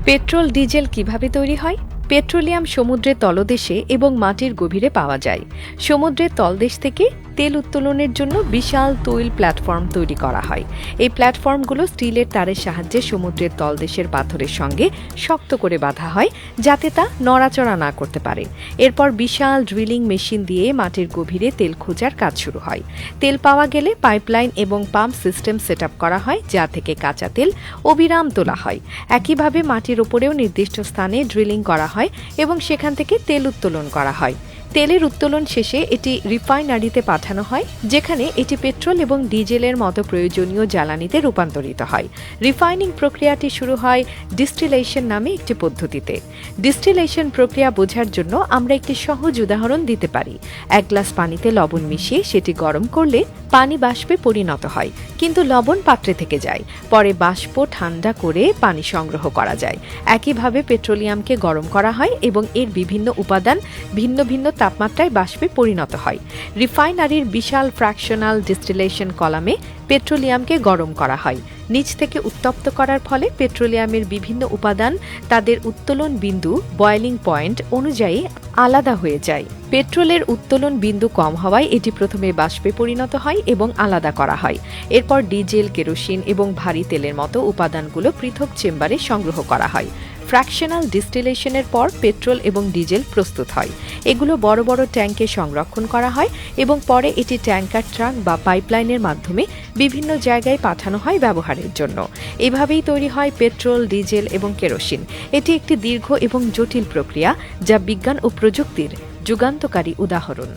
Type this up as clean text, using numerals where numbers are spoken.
Petrol diesel কিভাবে তৈরি হয়? পেট্রোলিয়াম সমুদ্রের তলদেশে এবং মাটির গভীরে পাওয়া যায়। সমুদ্রের তলদেশ থেকে তেল উত্তোলনের জন্য বিশাল তৈল প্ল্যাটফর্ম তৈরি করা হয়। এই প্ল্যাটফর্মগুলো স্টিলের তারের সাহায্যে সমুদ্রের তলদেশের পাথরের সঙ্গে শক্ত করে বাঁধা হয়, যাতে তা নড়াচড়া না করতে পারে। এরপর বিশাল ড্রিলিং মেশিন দিয়ে মাটির গভীরে তেল খোঁজার কাজ শুরু হয়। তেল পাওয়া গেলে পাইপলাইন এবং পাম্প সিস্টেম সেট করা হয়, যা থেকে কাঁচা তেল অবিরাম তোলা হয়। একইভাবে মাটির উপরেও নির্দিষ্ট স্থানে ড্রিলিং করা হয় এবং সেখান থেকে তেল উত্তোলন করা হয়। তেলের উত্তোলন শেষে এটি রিফাইনারিতে পাঠানো হয়, যেখানে এটি পেট্রোল এবং ডিজেলের মতো প্রয়োজনীয় জ্বালানিতে রূপান্তরিত হয়। রিফাইনিং প্রক্রিয়াটি শুরু হয় ডিস্টিলেশন নামে একটি পদ্ধতিতে। ডিস্টিলেশন প্রক্রিয়া বোঝার জন্য আমরা একটি সহজ উদাহরণ দিতে পারি। এক গ্লাস পানিতে লবণ মিশিয়ে সেটি গরম করলে পানি বাষ্পে পরিণত হয়, কিন্তু লবণ পাত্রে থেকে যায়। পরে বাষ্প ঠান্ডা করে পানি সংগ্রহ করা যায়। একইভাবে পেট্রোলিয়ামকে গরম করা হয় এবং এর বিভিন্ন উপাদান ভিন্ন ভিন্ন তাপমাত্রায় বাষ্পে পরিণত হয়। রিফাইনারির বিশাল ফ্র্যাকশনাল ডিস্টিলেশন কলামে পেট্রোলিয়ামকে গরম করা হয়। নিচ থেকে উত্তপ্ত করার ফলে পেট্রোলিয়ামের বিভিন্ন উপাদান তাদের উত্তোলন বিন্দু বয়েলিং পয়েন্ট অনুযায়ী আলাদা হয়ে যায়। পেট্রোলের উত্তোলন বিন্দু কম হওয়ায় এটি প্রথমে বাষ্পে পরিণত হয় এবং আলাদা করা হয়। এরপর ডিজেল, কেরোসিন এবং ভারী তেলের মতো উপাদানগুলো পৃথক চেম্বারে সংগ্রহ করা হয়। ফ্র্যাকশনাল ডিস্টিলেশনের পর পেট্রোল এবং ডিজেল প্রস্তুত হয়। এগুলো বড় বড় ট্যাঙ্কে সংরক্ষণ করা হয় এবং পরে এটি ট্যাঙ্কার, ট্রাক বা পাইপলাইনের মাধ্যমে বিভিন্ন জায়গায় পাঠানো হয় ব্যবহারের জন্য। এভাবেই তৈরি হয় পেট্রোল, ডিজেল এবং কেরোসিন। এটি একটি দীর্ঘ এবং জটিল প্রক্রিয়া, যা বিজ্ঞান ও প্রযুক্তির যুগান্তকারী উদাহরণ।